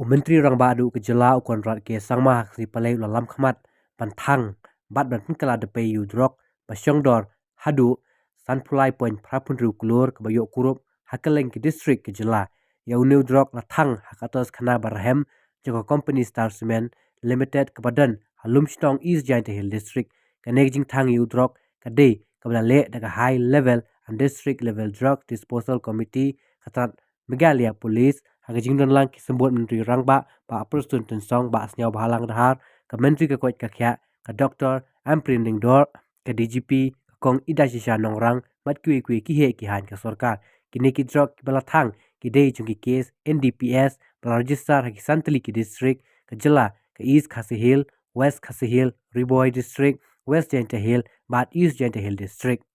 Menteri Rang Badu ke jela Conrad ke sangma si palai lalam khamat pan Thang bat ban kala de pe yu Drok ba Shongdor hadu san pulai point prapun ru klur ke bayo kurup hakaleng ke district ke jela ya new Drok la Thang hakatos khana barhem joko company Star Cement Limited ke badan halum stong East Giant Hill district connecting Thang yu Drok ke de kabla le daga high level and district level drug disposal committee khatat megalia police hagajing don lang kisembut menteri rangba pa aprustun tensong ba asnyau bahalang dahar ke menteri ke kwat kakya ke doktor amprinding dor ke DGP ke kong ida shisha nongrang mat kui ki he ki han ke sarkar kini ki drug bala Thang ki dei chungi case NDPS bala register hagi santli ki district ke jela ke East Khasi Hill West Khasi Hill Riboy district West Giant Hill bat East Giant Hill district.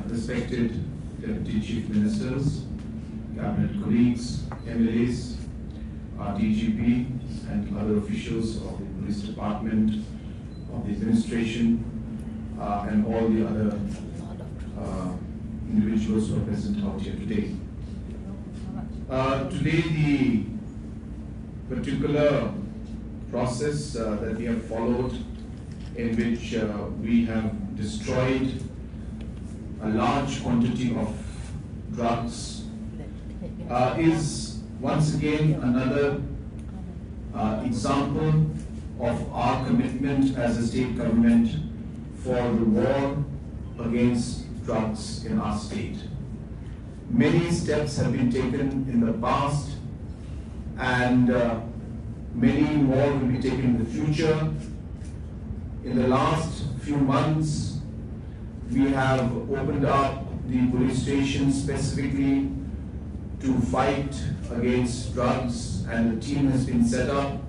Respected Deputy Chief Ministers, Cabinet colleagues, MLAs, DGP and other officials of the Police Department, of the administration and all the other individuals who are present out here today. Today the particular process that we have followed in which we have destroyed a large quantity of drugs is once again another example of our commitment as a state government for the war against drugs in our state. Many steps have been taken in the past and many more will be taken in the future. In the last few months, we have opened up the police station specifically to fight against drugs, and the team has been set up.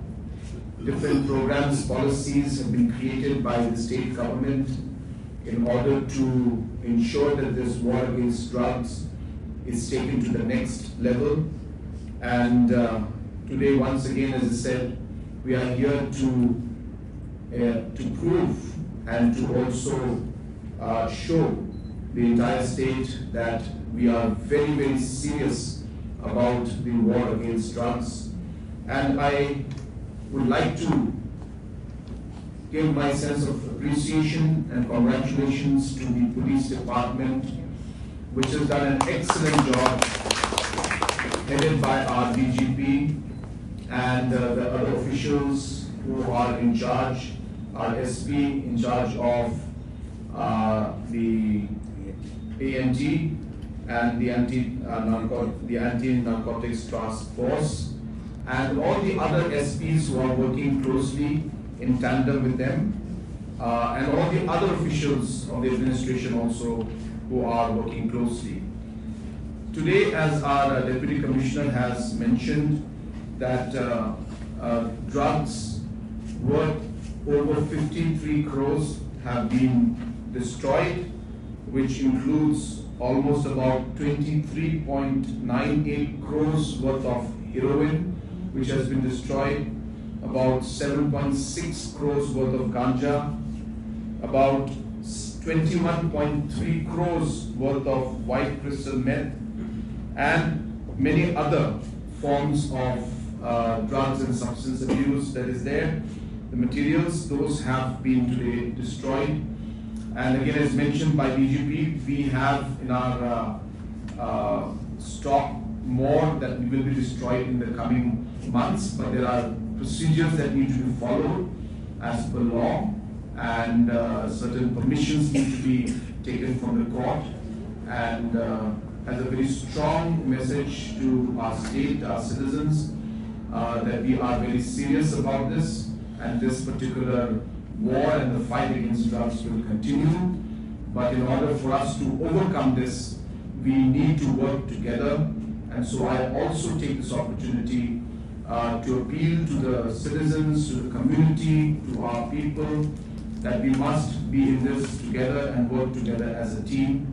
Different programs, policies have been created by the state government in order to ensure that this war against drugs is taken to the next level. And today, once again, as I said, we are here to prove and to also show the entire state that we are very, very serious about the war against drugs. And I would like to give my sense of appreciation and congratulations to the police department, which has done an excellent job, headed by our DGP and the other officials who are in charge, our SP in charge of the ANT and the anti-narcotics task force, and all the other SPs who are working closely in tandem with them, and all the other officials of the administration also who are working closely. Today, as our Deputy Commissioner has mentioned, that drugs worth over 53 crores have been destroyed, which includes almost about 23.98 crores worth of heroin, which has been destroyed, about 7.6 crores worth of ganja, about 21.3 crores worth of white crystal meth, and many other forms of drugs and substance abuse that is there. The materials, those have been today destroyed. And again, as mentioned by DGP, we have in our stock more that will be destroyed in the coming months, but there are procedures that need to be followed as per law, and certain permissions need to be taken from the court, and as a very strong message to our state, our citizens, that we are very serious about this, and this particular war and the fight against drugs will continue. But in order for us to overcome this, we need to work together. And so I also take this opportunity to appeal to the citizens, to the community, to our people, that we must be in this together and work together as a team.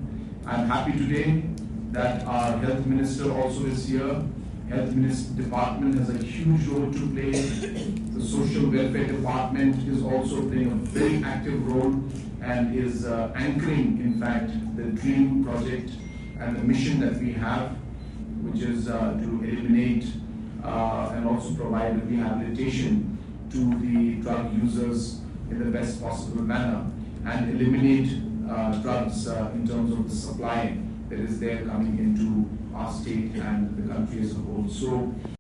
I'm happy today that our health minister also is here. Health Ministry Department has a huge role to play. The Social Welfare Department is also playing a very active role and is anchoring, in fact, the DREAM project and the mission that we have, which is to eliminate and also provide rehabilitation to the drug users in the best possible manner, and eliminate drugs in terms of the supply that is there coming into our state and the country as a whole. So